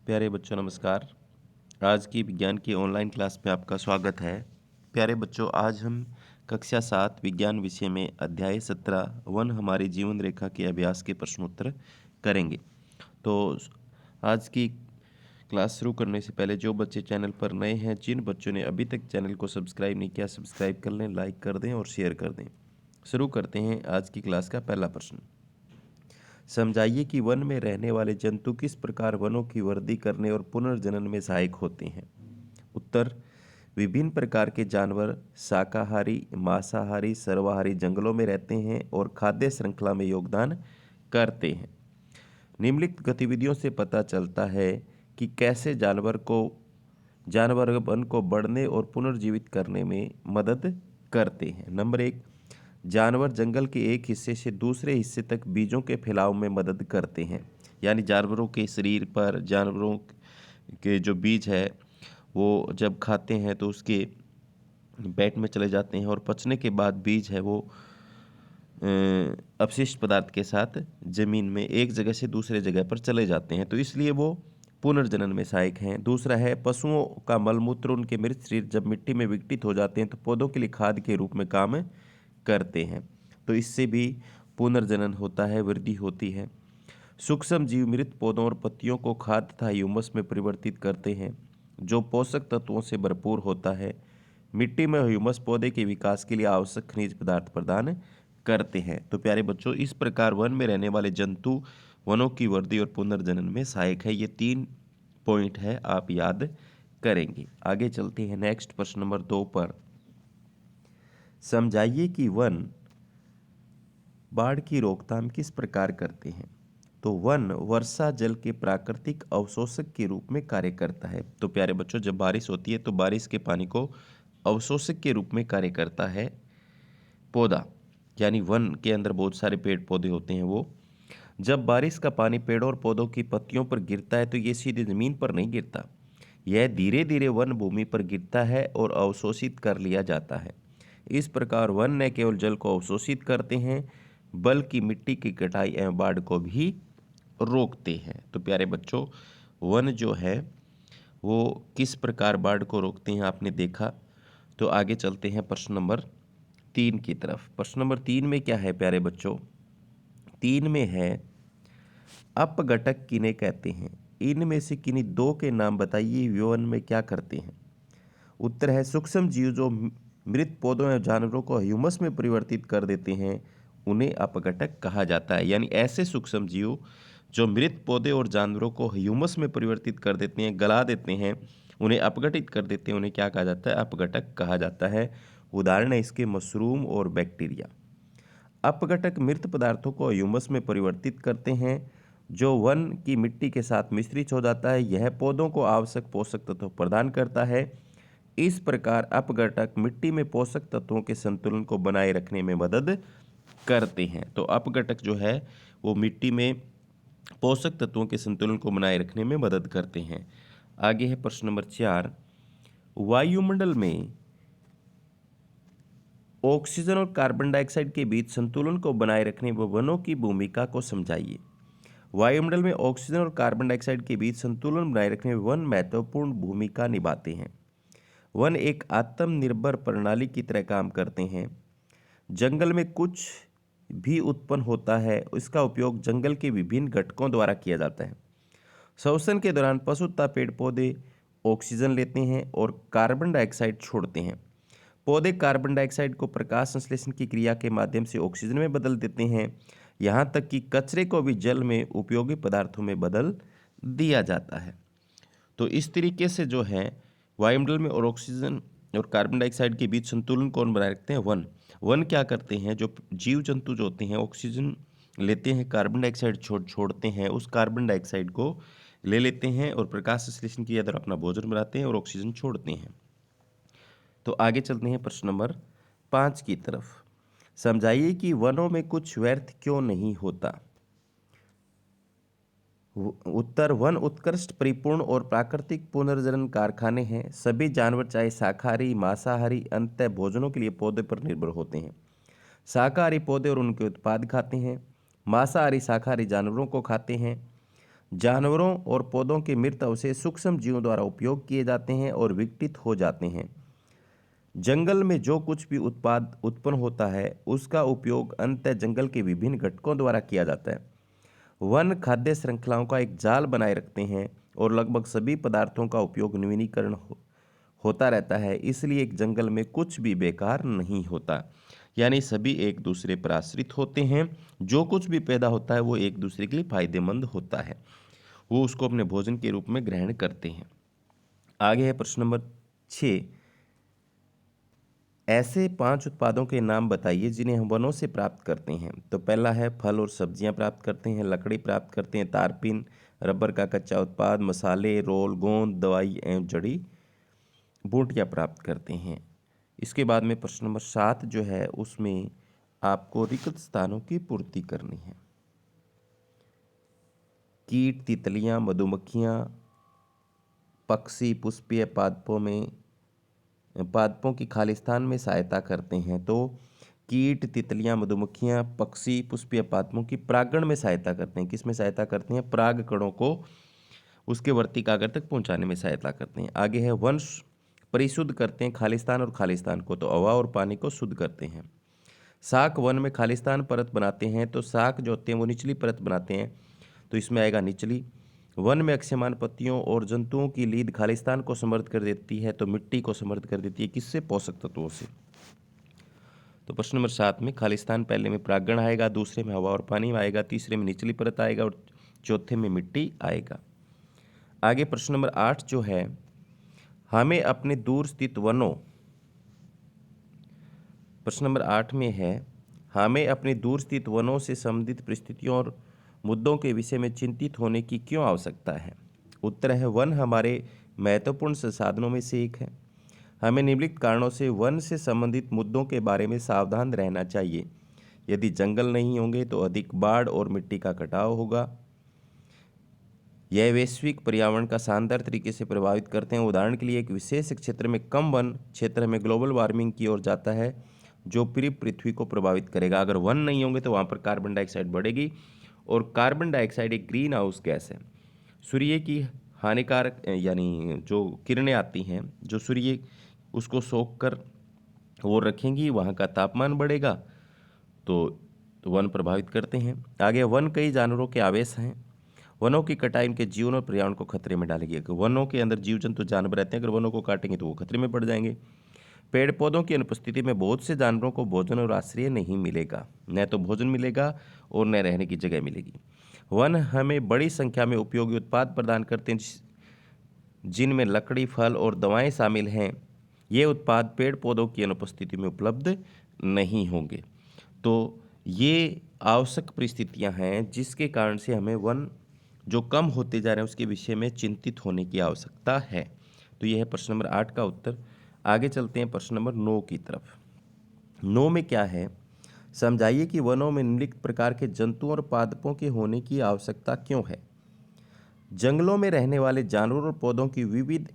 प्यारे बच्चों नमस्कार। आज की विज्ञान की ऑनलाइन क्लास में आपका स्वागत है। प्यारे बच्चों, आज हम कक्षा 7 विज्ञान विषय में अध्याय 17 वन हमारी जीवन रेखा के अभ्यास के प्रश्नोत्तर करेंगे। तो आज की क्लास शुरू करने से पहले जो बच्चे चैनल पर नए हैं, जिन बच्चों ने अभी तक चैनल को सब्सक्राइब नहीं किया, सब्सक्राइब कर लें, लाइक कर दें और शेयर कर दें। शुरू करते हैं आज की क्लास का पहला प्रश्न। समझाइए कि वन में रहने वाले जंतु किस प्रकार वनों की वृद्धि करने और पुनर्जनन में सहायक होते हैं। उत्तर, विभिन्न प्रकार के जानवर शाकाहारी, मांसाहारी, सर्वाहारी जंगलों में रहते हैं और खाद्य श्रृंखला में योगदान करते हैं। निम्नलिखित गतिविधियों से पता चलता है कि कैसे जानवर वन को बढ़ने और पुनर्जीवित करने में मदद करते हैं। नंबर 1, जानवर जंगल के एक हिस्से से दूसरे हिस्से तक बीजों के फैलाव में मदद करते हैं। यानी जानवरों के शरीर पर जानवरों के जो बीज है वो जब खाते हैं तो उसके पेट में चले जाते हैं और पचने के बाद बीज है वो अपशिष्ट पदार्थ के साथ जमीन में एक जगह से दूसरे जगह पर चले जाते हैं, तो इसलिए वो पुनर्जनन में सहायक हैं। दूसरा है, पशुओं का मलमूत्र उनके मृत शरीर जब मिट्टी में विघटित हो जाते हैं तो पौधों के लिए खाद के रूप में काम करते हैं, तो इससे भी पुनर्जनन होता है, वृद्धि होती है। सूक्ष्म जीव मृत पौधों और पत्तियों को खाद तथा ह्यूमस में परिवर्तित करते हैं, जो पोषक तत्वों से भरपूर होता है। मिट्टी में ह्यूमस पौधे के विकास के लिए आवश्यक खनिज पदार्थ प्रदान करते हैं। तो प्यारे बच्चों, इस प्रकार वन में रहने वाले जंतु वनों की वृद्धि और पुनर्जनन में सहायक है। ये 3 पॉइंट है, आप याद करेंगे। आगे चलते हैं नेक्स्ट प्रश्न नंबर 2 पर। समझाइए कि वन बाढ़ की रोकथाम किस प्रकार करते हैं। तो वन वर्षा जल के प्राकृतिक अवशोषक के रूप में कार्य करता है। तो प्यारे बच्चों, जब बारिश होती है तो बारिश के पानी को अवशोषक के रूप में कार्य करता है पौधा, यानी वन के अंदर बहुत सारे पेड़ पौधे होते हैं। वो जब बारिश का पानी पेड़ों और पौधों की पत्तियों पर गिरता है तो ये सीधे जमीन पर नहीं गिरता, यह धीरे धीरे वन भूमि पर गिरता है और अवशोषित कर लिया जाता है। इस प्रकार वन न केवल जल को अवशोषित करते हैं बल्कि मिट्टी की कटाई एवं बाढ़ को भी रोकते हैं। तो प्यारे बच्चों, वन जो है वो किस प्रकार बाढ़ को रोकते हैं आपने देखा। तो आगे चलते हैं प्रश्न नंबर 3 की तरफ। प्रश्न नंबर 3 में क्या है प्यारे बच्चों? 3 में है, अपघटक किन्हें कहते हैं? इनमें से किन्हीं 2 के नाम बताइए, वे वन में क्या करते हैं। उत्तर है, सूक्ष्म जीव जो मृत पौधों या जानवरों को ह्यूमस में परिवर्तित कर देते हैं उन्हें अपघटक कहा जाता है। यानी ऐसे सूक्ष्म जीव जो मृत पौधे और जानवरों को ह्यूमस में परिवर्तित कर देते हैं, गला देते हैं, उन्हें अपघटित कर देते हैं, उन्हें क्या कहा जाता है? अपघटक कहा जाता है। उदाहरण है इसके मशरूम और बैक्टीरिया। अपघटक मृत पदार्थों को ह्यूमस में परिवर्तित करते हैं जो वन की मिट्टी के साथ मिश्रित हो जाता है। यह पौधों को आवश्यक पोषक तत्व प्रदान करता है। इस प्रकार अपघटक मिट्टी में पोषक तत्वों के संतुलन को बनाए रखने में मदद करते हैं। तो अपघटक जो है वो मिट्टी में पोषक तत्वों के संतुलन को बनाए रखने में मदद करते हैं। आगे है प्रश्न नंबर 4। वायुमंडल में ऑक्सीजन और कार्बन डाइऑक्साइड के बीच संतुलन को बनाए रखने में वनों की भूमिका को समझाइए। वायुमंडल में ऑक्सीजन और कार्बन डाइऑक्साइड के बीच संतुलन बनाए रखने में वन महत्वपूर्ण भूमिका निभाते हैं। वन एक आत्मनिर्भर प्रणाली की तरह काम करते हैं। जंगल में कुछ भी उत्पन्न होता है इसका उपयोग जंगल के विभिन्न घटकों द्वारा किया जाता है। श्वसन के दौरान पशु तथा पेड़ पौधे ऑक्सीजन लेते हैं और कार्बन डाइऑक्साइड छोड़ते हैं। पौधे कार्बन डाइऑक्साइड को प्रकाश संश्लेषण की क्रिया के माध्यम से ऑक्सीजन में बदल देते हैं। यहाँ तक कि कचरे को भी जल में उपयोगी पदार्थों में बदल दिया जाता है। तो इस तरीके से जो है वायुमंडल में और ऑक्सीजन और कार्बन डाइऑक्साइड के बीच संतुलन कौन बनाए रखते हैं? वन। वन क्या करते हैं? जो जीव जंतु जो होते हैं ऑक्सीजन लेते हैं, कार्बन डाइऑक्साइड छोड़ते हैं, उस कार्बन डाइऑक्साइड को ले लेते हैं और प्रकाश संश्लेषण की द्वारा अपना भोजन बनाते हैं और ऑक्सीजन छोड़ते हैं। तो आगे चलते हैं प्रश्न नंबर 5 की तरफ। समझाइए कि वनों में कुछ व्यर्थ क्यों नहीं होता। उत्तर, वन उत्कृष्ट परिपूर्ण और प्राकृतिक पुनर्जनन कारखाने हैं। सभी जानवर चाहे शाकाहारी मांसाहारी अंततः भोजनों के लिए पौधे पर निर्भर होते हैं। शाकाहारी पौधे और उनके उत्पाद खाते हैं, मांसाहारी शाकाहारी जानवरों को खाते हैं। जानवरों और पौधों के मृत अवशेष सूक्ष्म जीवों द्वारा उपयोग किए जाते हैं और विघटित हो जाते हैं। जंगल में जो कुछ भी उत्पाद उत्पन्न होता है उसका उपयोग अंततः जंगल के विभिन्न घटकों द्वारा किया जाता है। वन खाद्य श्रृंखलाओं का एक जाल बनाए रखते हैं और लगभग सभी पदार्थों का उपयोग नवीनीकरण होता रहता है, इसलिए एक जंगल में कुछ भी बेकार नहीं होता। यानी सभी एक दूसरे पर आश्रित होते हैं, जो कुछ भी पैदा होता है वो एक दूसरे के लिए फायदेमंद होता है, वो उसको अपने भोजन के रूप में ग्रहण करते हैं। आगे है प्रश्न नंबर 6। ऐसे 5 उत्पादों के नाम बताइए जिन्हें हम वनों से प्राप्त करते हैं। तो पहला है फल और सब्जियां प्राप्त करते हैं, लकड़ी प्राप्त करते हैं, तारपीन, रबर का कच्चा उत्पाद, मसाले, रोल, गोंद, दवाई एवं जड़ी बूटियां प्राप्त करते हैं। इसके बाद में प्रश्न नंबर 7 जो है उसमें आपको रिक्त स्थानों की पूर्ति करनी है। कीट, तितलियां, मधुमक्खियां, पक्षी पुष्पीय पादपों की खालिस्तान में सहायता करते हैं। तो कीट, तितलियां, मधुमक्खियां, पक्षी पुष्पीय पादपों की परागण में सहायता करते हैं। किस में सहायता करते हैं? पराग कणों को उसके वर्ती कागर तक पहुंचाने में सहायता करते हैं। आगे है वंश परिशुद्ध करते हैं खालिस्तान और खालिस्तान को, तो हवा और पानी को शुद्ध करते हैं। शाक वन में खालिस्तान परत बनाते हैं, तो शाक जो होते हैं वो निचली परत बनाते हैं, तो इसमें आएगा निचली। वन में अक्षयमान पत्तियों और जंतुओं की लीद खालिस्तान को समृद्ध कर देती है, तो मिट्टी को समृद्ध कर देती है। किससे? पोषक तत्वों से। तो प्रश्न नंबर 7 में खालिस्तान पहले में परागण आएगा, दूसरे में हवा और पानी आएगा, तीसरे में निचली परत आएगा और चौथे में मिट्टी आएगा। आगे प्रश्न नंबर 8 जो है, हमें अपने दूर स्थित वनों, प्रश्न नंबर 8 में है, हमें अपने दूर स्थित वनों से संबंधित परिस्थितियों और मुद्दों के विषय में चिंतित होने की क्यों आवश्यकता है? उत्तर है वन हमारे महत्वपूर्ण संसाधनों में से एक है। हमें निम्नलिखित कारणों से वन से संबंधित मुद्दों के बारे में सावधान रहना चाहिए। यदि जंगल नहीं होंगे तो अधिक बाढ़ और मिट्टी का कटाव होगा। यह वैश्विक पर्यावरण का शानदार तरीके से प्रभावित करते हैं। उदाहरण के लिए एक विशेष क्षेत्र में कम वन क्षेत्र में ग्लोबल वार्मिंग की ओर जाता है, जो पूरी पृथ्वी को प्रभावित करेगा। अगर वन नहीं होंगे तो वहाँ पर कार्बन डाइऑक्साइड बढ़ेगी, और कार्बन डाइऑक्साइड एक ग्रीन हाउस गैस है। सूर्य की हानिकारक यानी जो किरणें आती हैं, जो सूर्य उसको सोख कर वो रखेंगी, वहाँ का तापमान बढ़ेगा, तो वन प्रभावित करते हैं। आगे वन कई जानवरों के आवास हैं। वनों की कटाई उनके जीवन और पर्यावरण को खतरे में डालेगी। अगर वनों के अंदर जीव जंतु जानवर रहते हैं, अगर वनों को काटेंगे तो वो खतरे में पड़ जाएंगे। पेड़ पौधों की अनुपस्थिति में बहुत से जानवरों को भोजन और आश्रय नहीं मिलेगा, न तो भोजन मिलेगा और न रहने की जगह मिलेगी। वन हमें बड़ी संख्या में उपयोगी उत्पाद प्रदान करते हैं, जिनमें लकड़ी, फल और दवाएं शामिल हैं। ये उत्पाद पेड़ पौधों की अनुपस्थिति में उपलब्ध नहीं होंगे। तो ये आवश्यक परिस्थितियां हैं जिसके कारण से हमें वन जो कम होते जा रहे हैं उसके विषय में चिंतित होने की आवश्यकता है। तो यह है प्रश्न नंबर 8 का उत्तर। आगे चलते हैं प्रश्न नंबर 9 की तरफ। 9 में क्या है? समझाइए कि वनों में निम्नलिखित प्रकार के जंतुओं और पादपों के होने की आवश्यकता क्यों है। जंगलों में रहने वाले जानवरों और पौधों की विविध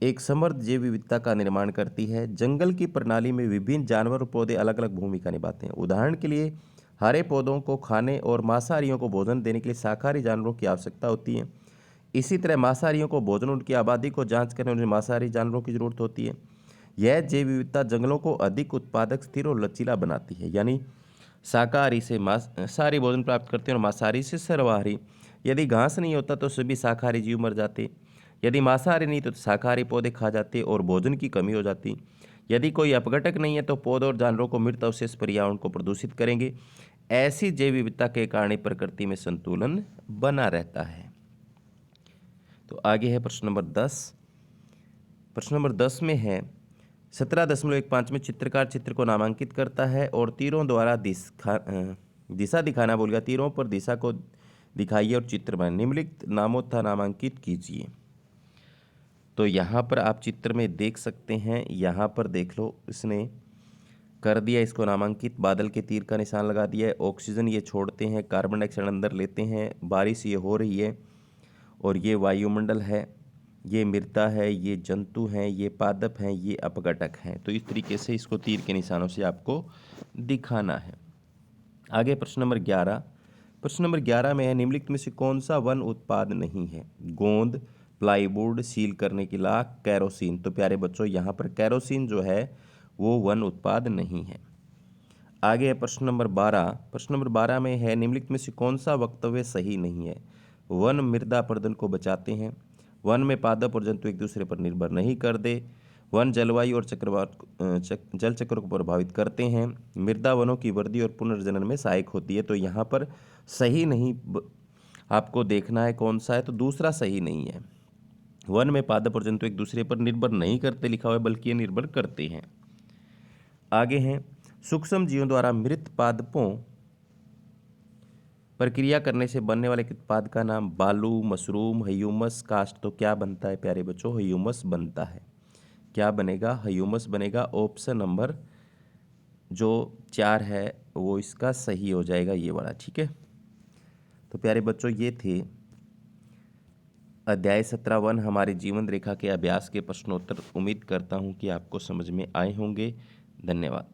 एक समृद्ध जैव विविधता का निर्माण करती है। जंगल की प्रणाली में विभिन्न जानवर और पौधे अलग अलग भूमिका निभाते हैं। उदाहरण के लिए हरे पौधों को खाने और मांसाहारियों को भोजन देने के लिए शाकाहारी जानवरों की आवश्यकता होती है। इसी तरह मांसाहारियों को भोजन, उनकी आबादी को जांच करने उन्हें मांसाहारी जानवरों की जरूरत होती है। यह जैव विविधता जंगलों को अधिक उत्पादक, स्थिर और लचीला बनाती है। यानी शाकाहारी से मांसाहारी भोजन प्राप्त करते हैं और मांसाहारी से सर्वाहारी। यदि घास नहीं होता तो सभी शाकाहारी जीव मर जाते। यदि मांसाहारी नहीं तो शाकाहारी पौधे खा जाते और भोजन की कमी हो जाती। यदि कोई अपघटक नहीं है तो पौधों और जानवरों को मृत अवशेष पर्यावरण को प्रदूषित करेंगे। ऐसी जैव विविधता के कारण प्रकृति में संतुलन बना रहता है। तो आगे है प्रश्न नंबर 10। प्रश्न नंबर 10 में है 17.15 में चित्रकार चित्र को नामांकित करता है और तीरों द्वारा दिशा दिखाना बोल गया। तीरों पर दिशा को दिखाइए और चित्र बनाइए। निम्नलिखित नामों तथा नामांकित कीजिए। तो यहाँ पर आप चित्र में देख सकते हैं, यहाँ पर देख लो, इसने कर दिया इसको नामांकित। बादल के तीर का निशान लगा दिया है। ऑक्सीजन ये छोड़ते हैं, कार्बन डाइऑक्साइड अंदर लेते हैं, बारिश ये हो रही है, और ये वायुमंडल है, ये मृदा है, ये जंतु हैं, ये पादप हैं, ये अपघटक हैं। तो इस तरीके से इसको तीर के निशानों से आपको दिखाना है। आगे प्रश्न नंबर 11। प्रश्न नंबर 11 में है निम्नलिखित में से कौन सा वन उत्पाद नहीं है? गोंद, प्लाईवुड, सील करने की लाख, कैरोसिन। तो प्यारे बच्चों यहाँ पर कैरोसिन जो है वो वन उत्पाद नहीं है। आगे है प्रश्न नंबर 12। प्रश्न नंबर 12 में है निम्नलिखित में से कौन सा वक्तव्य सही नहीं है? वन मृदा अपरदन को बचाते हैं, वन में पादप और जंतु एक दूसरे पर निर्भर नहीं करते, वन जलवायु और चक्रवात जल चक्र को प्रभावित करते हैं, मृदा वनों की वृद्धि और पुनर्जनन में सहायक होती है। तो यहाँ पर सही नहीं आपको देखना है कौन सा है, तो दूसरा सही नहीं है। वन में पादप और जंतु एक दूसरे पर निर्भर नहीं करते लिखा हुआ है, बल्कि ये निर्भर करते हैं। आगे हैं सूक्ष्म जीवों द्वारा मृत पादपों प्रक्रिया करने से बनने वाले एक उत्पाद का नाम बालू, मशरूम, ह्यूमस, कास्ट। तो क्या बनता है प्यारे बच्चों? ह्यूमस बनता है। क्या बनेगा? ह्यूमस बनेगा। ऑप्शन नंबर जो 4 है वो इसका सही हो जाएगा, ये वाला। ठीक है, तो प्यारे बच्चों ये थे अध्याय 17 वन हमारे जीवन रेखा के अभ्यास के प्रश्नोत्तर। उम्मीद करता हूँ कि आपको समझ में आए होंगे। धन्यवाद।